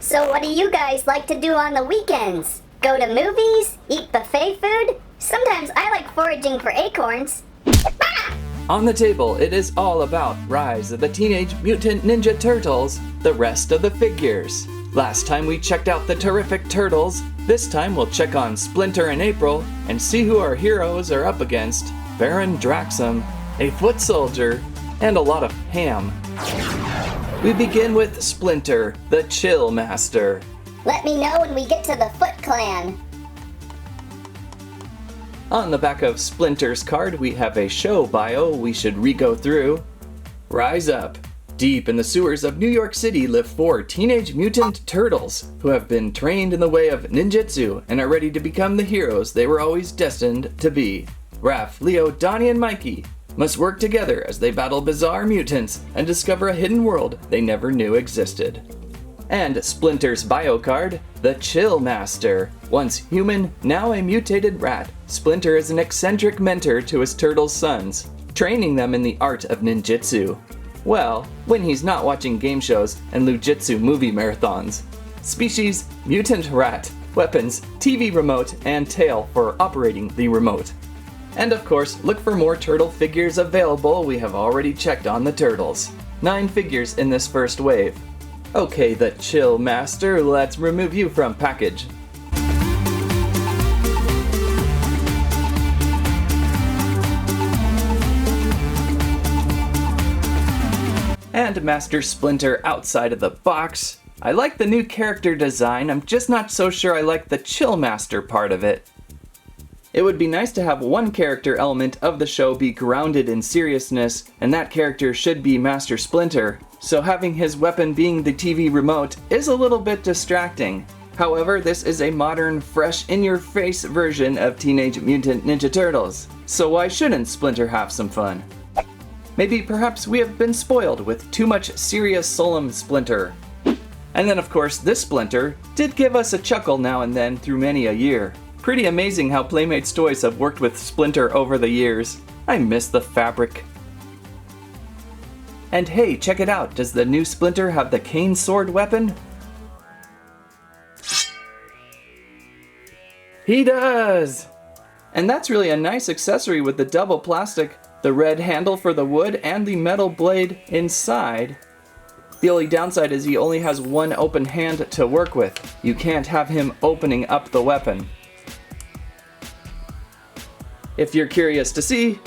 So what do you guys like to do on the weekends? Go to movies? Eat buffet food? Sometimes I like foraging for acorns. On the table, it is all about Rise of the Teenage Mutant Ninja Turtles, the rest of the figures. Last time we checked out the terrific turtles, this time we'll check on Splinter and April and see who our heroes are up against. Baron Draxum, a foot soldier, and a lot of ham. We begin with Splinter, the Chill Master. Let me know when we get to the Foot Clan. On the back of Splinter's card, we have a show bio we should re-go through. Rise up. Deep in the sewers of New York City live 4 teenage mutant turtles who have been trained in the way of ninjutsu and are ready to become the heroes they were always destined to be. Raph, Leo, Donnie, and Mikey must work together as they battle bizarre mutants and discover a hidden world they never knew existed. And Splinter's bio card, the Chill Master. Once human, now a mutated rat, Splinter is an eccentric mentor to his turtle sons, training them in the art of ninjutsu. Well, when he's not watching game shows and Lujitsu movie marathons. Species, mutant rat. Weapons, TV remote and tail for operating the remote. And of course, look for more turtle figures available. We have already checked on the turtles. 9 figures in this first wave. Okay, the Chill Master, let's remove you from package. And Master Splinter outside of the box. I like the new character design, I'm just not so sure I like the Chill Master part of it. It would be nice to have one character element of the show be grounded in seriousness, and that character should be Master Splinter, so having his weapon being the TV remote is a little bit distracting. However, this is a modern, fresh, in-your-face version of Teenage Mutant Ninja Turtles, so why shouldn't Splinter have some fun? Maybe perhaps we have been spoiled with too much serious solemn Splinter. And then of course this Splinter did give us a chuckle now and then through many a year. Pretty amazing how Playmates Toys have worked with Splinter over the years. I miss the fabric. And hey, check it out, does the new Splinter have the cane sword weapon? He does! And that's really a nice accessory with the double plastic, the red handle for the wood, and the metal blade inside. The only downside is he only has one open hand to work with. You can't have him opening up the weapon. If you're curious to see,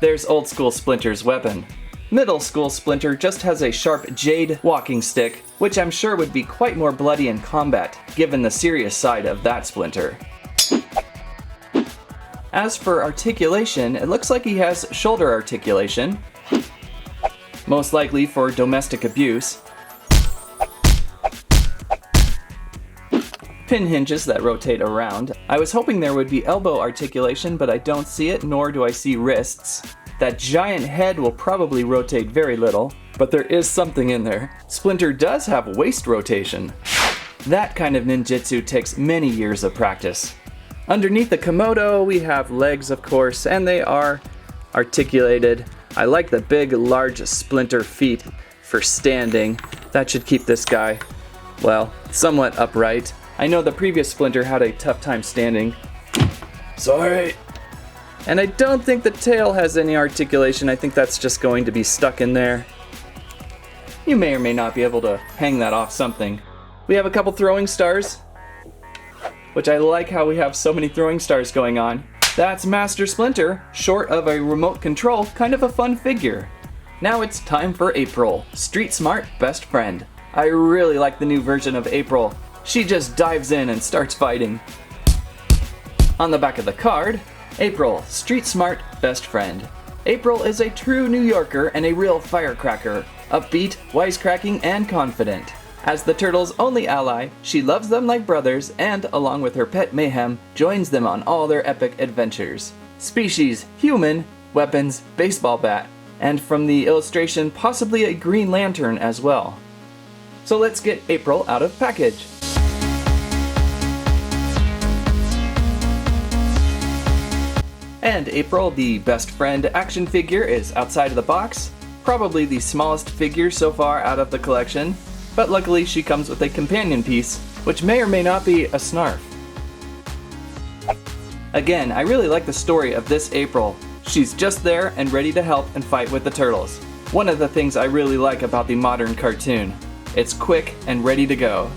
there's old school Splinter's weapon. Middle school Splinter just has a sharp jade walking stick, which I'm sure would be quite more bloody in combat, given the serious side of that Splinter. As for articulation, it looks like he has shoulder articulation, most likely for domestic abuse. Pin hinges that rotate around. I was hoping there would be elbow articulation, but I don't see it, nor do I see wrists. That giant head will probably rotate very little, but there is something in there. Splinter does have waist rotation. That kind of ninjutsu takes many years of practice. Underneath the Komodo, we have legs, of course, and they are articulated. I like the big, large Splinter feet for standing. That should keep this guy, well, somewhat upright. I know the previous Splinter had a tough time standing. Sorry. And I don't think the tail has any articulation. I think that's just going to be stuck in there. You may or may not be able to hang that off something. We have a couple throwing stars, which I like how we have so many throwing stars going on. That's Master Splinter, short of a remote control, kind of a fun figure. Now it's time for April, Street Smart Best Friend. I really like the new version of April. She just dives in and starts fighting. On the back of the card, April, Street Smart Best Friend. April is a true New Yorker and a real firecracker, upbeat, wisecracking, and confident. As the turtles' only ally, she loves them like brothers and, along with her pet Mayhem, joins them on all their epic adventures. Species, human, weapons, baseball bat, and from the illustration, possibly a Green Lantern as well. So let's get April out of package. And April, the best friend action figure, is outside of the box. Probably the smallest figure so far out of the collection. but luckily she comes with a companion piece, which may or may not be a snarf. Again, I really like the story of this April. She's just there and ready to help and fight with the turtles. One of the things I really like about the modern cartoon. It's quick and ready to go.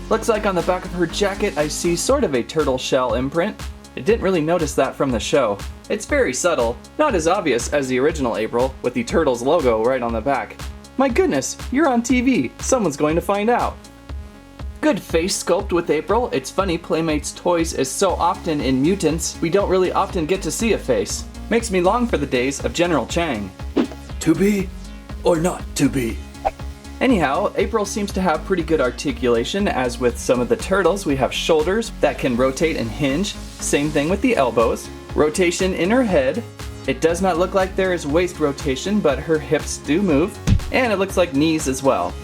Looks like on the back of her jacket I see sort of a turtle shell imprint. I didn't really notice that from the show. It's very subtle, not as obvious as the original April, with the Turtles logo right on the back. My goodness, you're on TV. Someone's going to find out. Good face sculpt with April. It's funny, Playmates Toys is so often in Mutants, we don't really often get to see a face. Makes me long for the days of General Chang. To be or not to be? Anyhow, April seems to have pretty good articulation, as with some of the turtles we have shoulders that can rotate and hinge, same thing with the elbows, rotation in her head, it does not look like there is waist rotation but her hips do move, and it looks like knees as well.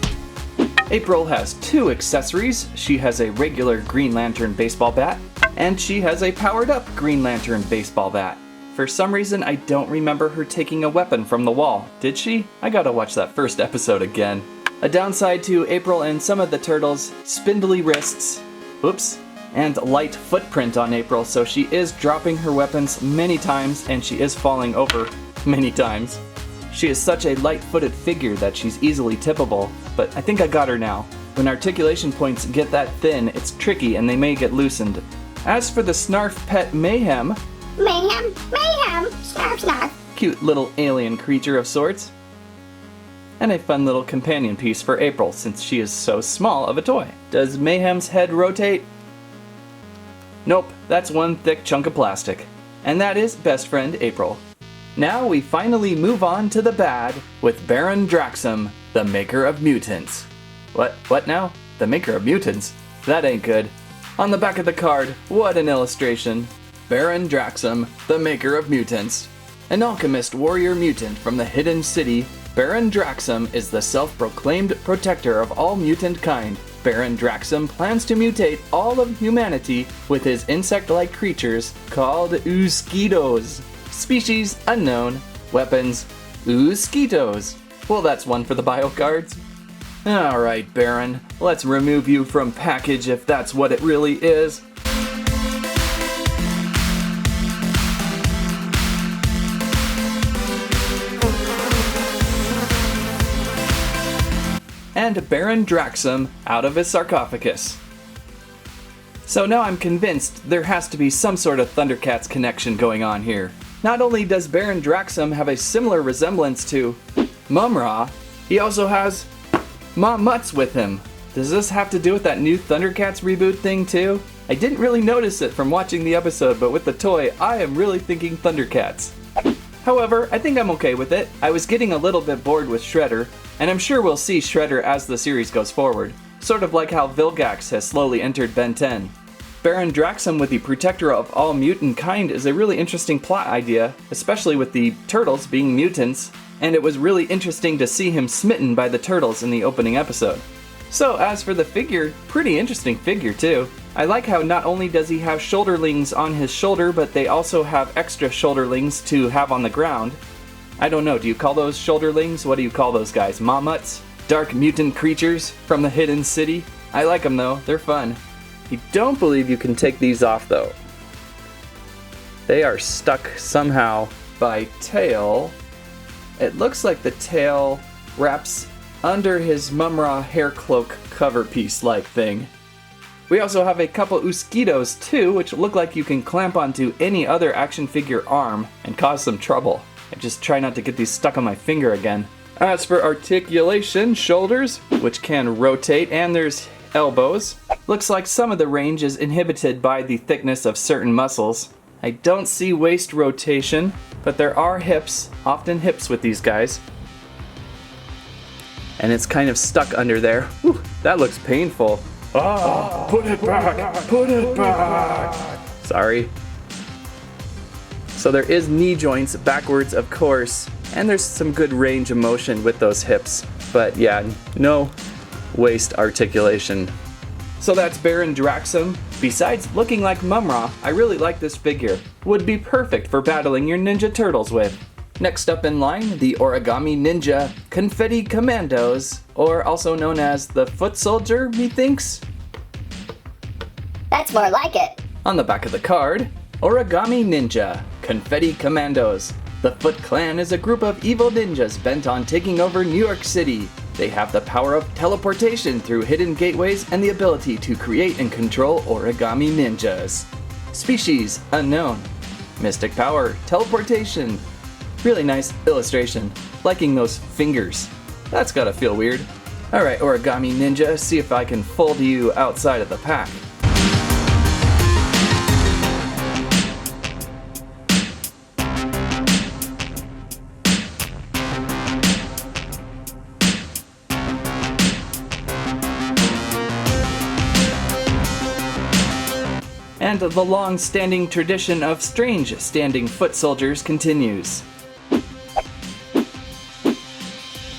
April has two accessories, she has a regular Green Lantern baseball bat, and she has a powered up Green Lantern baseball bat. For some reason I don't remember her taking a weapon from the wall, did she? I gotta watch that first episode again. A downside to April and some of the turtles, spindly wrists, oops, and light footprint on April, so she is dropping her weapons many times and she is falling over many times. She is such a light-footed figure that she's easily tippable, but I think I got her now. When articulation points get that thin, it's tricky and they may get loosened. As for the Snarf pet Mayhem, Mayhem, snarf, snarf. Cute little alien creature of sorts. And a fun little companion piece for April since she is so small of a toy. Does Mayhem's head rotate? Nope, that's one thick chunk of plastic. And that is best friend April. Now we finally move on to the bad with Baron Draxum, the maker of mutants. What now? The maker of mutants? That ain't good. On the back of the card, what an illustration. Baron Draxum, the maker of mutants. An alchemist warrior mutant from the hidden city, Baron Draxum is the self-proclaimed protector of all mutant kind. Baron Draxum plans to mutate all of humanity with his insect-like creatures called Ooskitos. Species unknown. Weapons Ooskitos. Well, that's one for the bio cards. Alright, Baron, let's remove you from package if that's what it really is. And Baron Draxum out of his sarcophagus. So now I'm convinced there has to be some sort of Thundercats connection going on here. Not only does Baron Draxum have a similar resemblance to Mumra, he also has Mutts with him. Does this have to do with that new Thundercats reboot thing too? I didn't really notice it from watching the episode, but with the toy, I am really thinking Thundercats. However, I think I'm okay with it. I was getting a little bit bored with Shredder, and I'm sure we'll see Shredder as the series goes forward. Sort of like how Vilgax has slowly entered Ben 10. Baron Draxum with the protector of all mutant kind is a really interesting plot idea, especially with the turtles being mutants, and it was really interesting to see him smitten by the turtles in the opening episode. So as for the figure, pretty interesting figure too. I like how not only does he have shoulderlings on his shoulder, but they also have extra shoulderlings to have on the ground. I don't know, do you call those shoulderlings? What do you call those guys? Mutts? Dark mutant creatures from the hidden city? I like them though, they're fun. I don't believe you can take these off though. They are stuck somehow by tail. It looks like the tail wraps under his Mumra hair cloak cover piece like thing. We also have a couple Ooskitos too, which look like you can clamp onto any other action figure arm and cause some trouble. I just try not to get these stuck on my finger again. As for articulation, shoulders, which can rotate, and there's elbows. Looks like some of the range is inhibited by the thickness of certain muscles. I don't see waist rotation, but there are hips, often hips with these guys. And it's kind of stuck under there. Whew, that looks painful. Ah, put it back, put it back. Sorry. So there is knee joints backwards, of course, and there's some good range of motion with those hips. But yeah, no waist articulation. So that's Baron Draxum. Besides looking like Mumra, I really like this figure. Would be perfect for battling your Ninja Turtles with. Next up in line, the Origami Ninja Confetti Commandos, or also known as the Foot Soldier, methinks? That's more like it. On the back of the card, Origami Ninja Confetti Commandos. The Foot Clan is a group of evil ninjas bent on taking over New York City. They have the power of teleportation through hidden gateways and the ability to create and control origami ninjas. Species unknown. Mystic power, teleportation. Really nice illustration. Liking those fingers. That's gotta feel weird. Alright, Origami Ninja, see if I can fold you outside of the pack. And the long-standing tradition of strange-standing foot soldiers continues.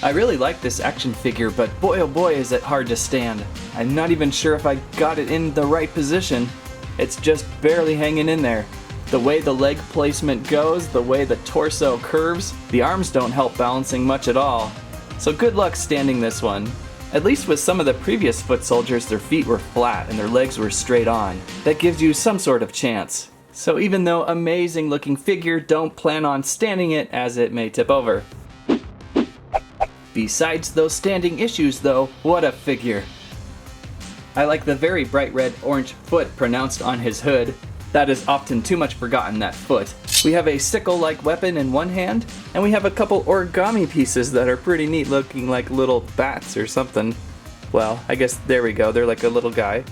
I really like this action figure, but boy oh boy is it hard to stand. I'm not even sure if I got it in the right position. It's just barely hanging in there. The way the leg placement goes, the way the torso curves, the arms don't help balancing much at all. So good luck standing this one. At least with some of the previous foot soldiers, their feet were flat and their legs were straight on. That gives you some sort of chance. So even though amazing looking figure, don't plan on standing it as it may tip over. Besides those standing issues though, what a figure. I like the very bright red orange foot pronounced on his hood. That is often too much forgotten, that foot. We have a sickle-like weapon in one hand, and we have a couple origami pieces that are pretty neat looking like little bats or something. Well, I guess there we go, they're like a little guy. Hey,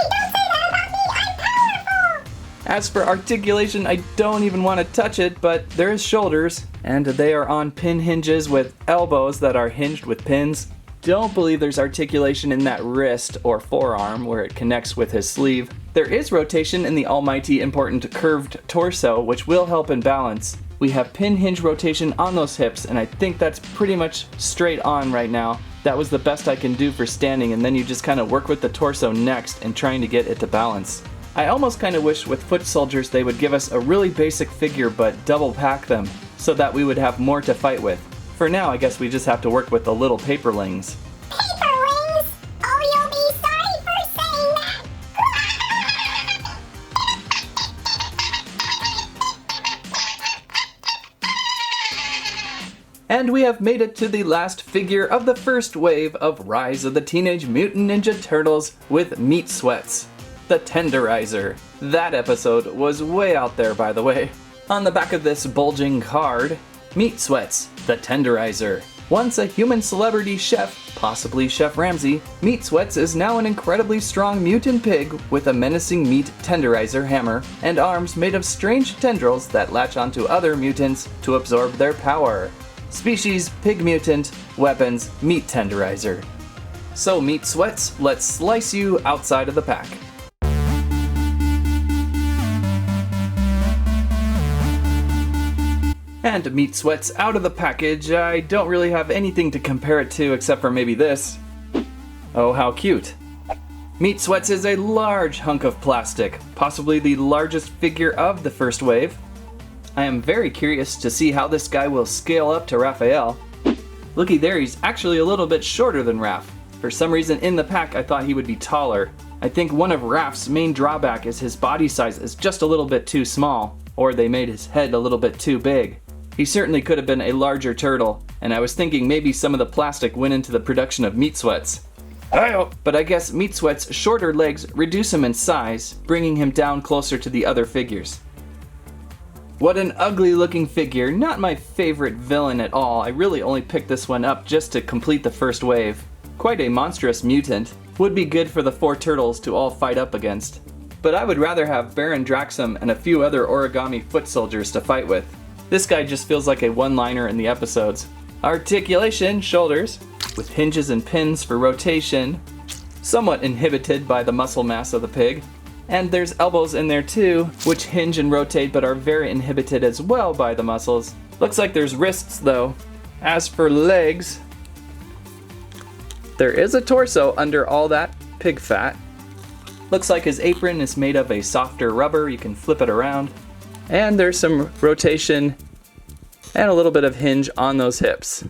don't say that about me, I'm powerful! As for articulation, I don't even want to touch it, but there is shoulders, and they are on pin hinges with elbows that are hinged with pins. Don't believe there's articulation in that wrist or forearm where it connects with his sleeve. There is rotation in the almighty important curved torso, which will help in balance. We have pin hinge rotation on those hips, and I think that's pretty much straight on right now. That was the best I can do for standing, and then you just kind of work with the torso next and trying to get it to balance. I almost kind of wish with foot soldiers they would give us a really basic figure but double pack them, so that we would have more to fight with. For now, I guess we just have to work with the little paperlings. Paperlings? Oh, you'll be sorry for saying that! And we have made it to the last figure of the first wave of Rise of the Teenage Mutant Ninja Turtles with Meat Sweats, the Tenderizer. That episode was way out there, by the way. On the back of this bulging card, Meat Sweats, the Tenderizer. Once a human celebrity chef, possibly Chef Ramsay, Meat Sweats is now an incredibly strong mutant pig with a menacing meat tenderizer hammer and arms made of strange tendrils that latch onto other mutants to absorb their power. Species, pig mutant, weapons, meat tenderizer. So Meat Sweats, let's slice you outside of the pack. And Meat Sweats out of the package. I don't really have anything to compare it to except for maybe this. Oh, how cute. Meat Sweats is a large hunk of plastic, possibly the largest figure of the first wave. I am very curious to see how this guy will scale up to Raphael. Looky there, he's actually a little bit shorter than Raph. For some reason in the pack I thought he would be taller. I think one of Raph's main drawback is his body size is just a little bit too small, or they made his head a little bit too big. He certainly could have been a larger turtle, and I was thinking maybe some of the plastic went into the production of Meat Sweats. But I guess Meat Sweat's shorter legs reduce him in size, bringing him down closer to the other figures. What an ugly looking figure, not my favorite villain at all. I really only picked this one up just to complete the first wave. Quite a monstrous mutant, would be good for the 4 turtles to all fight up against. But I would rather have Baron Draxum and a few other origami foot soldiers to fight with. This guy just feels like a one-liner in the episodes. Articulation, shoulders, with hinges and pins for rotation, somewhat inhibited by the muscle mass of the pig. And there's elbows in there too, which hinge and rotate but are very inhibited as well by the muscles. Looks like there's wrists though. As for legs, there is a torso under all that pig fat. Looks like his apron is made of a softer rubber, you can flip it around. And there's some rotation and a little bit of hinge on those hips.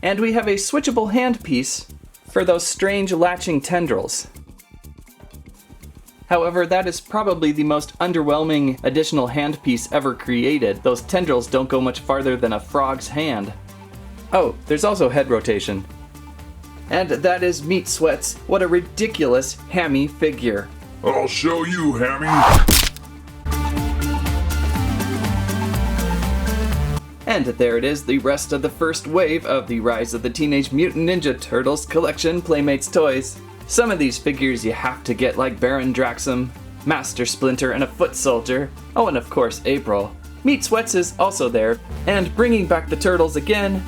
And we have a switchable handpiece for those strange latching tendrils. However, that is probably the most underwhelming additional handpiece ever created. Those tendrils don't go much farther than a frog's hand. Oh, there's also head rotation. And that is Meat Sweats. What a ridiculous hammy figure. I'll show you, Hammy. And there it is, the rest of the first wave of the Rise of the Teenage Mutant Ninja Turtles collection Playmates Toys. Some of these figures you have to get, like Baron Draxum, Master Splinter, and a foot soldier. Oh, and of course April. Meat Sweats is also there, and bringing back the turtles again.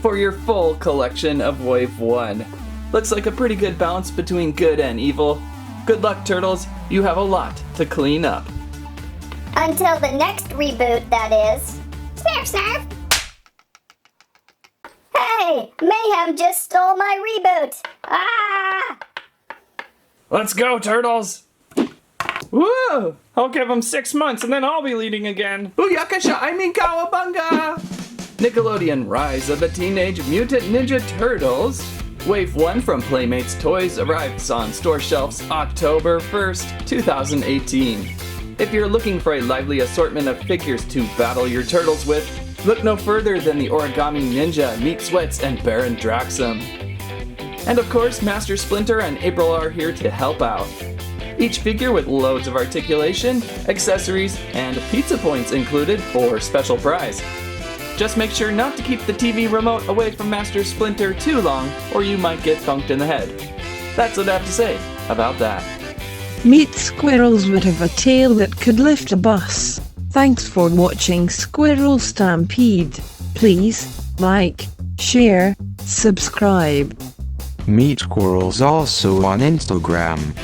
For your full collection of Wave 1. Looks like a pretty good balance between good and evil. Good luck, Turtles. You have a lot to clean up. Until the next reboot, that is. Snarf, snarf! Hey! Mayhem just stole my reboot! Ah! Let's go, Turtles! Woo! I'll give him 6 months and then I'll be leading again. Booyakasha, I mean kawabunga! Nickelodeon Rise of the Teenage Mutant Ninja Turtles. Wave 1 from Playmates Toys arrives on store shelves October 1st, 2018. If you're looking for a lively assortment of figures to battle your turtles with, look no further than the Origami Ninja, Meat Sweats, and Baron Draxum. And of course, Master Splinter and April are here to help out. Each figure with loads of articulation, accessories, and pizza points included for special prize. Just make sure not to keep the TV remote away from Master Splinter too long, or you might get thunked in the head. That's what I have to say about that. Meet squirrels would have a tail that could lift a bus. Thanks for watching Squirrel Stampede. Please like, share, subscribe. Meet squirrels also on Instagram.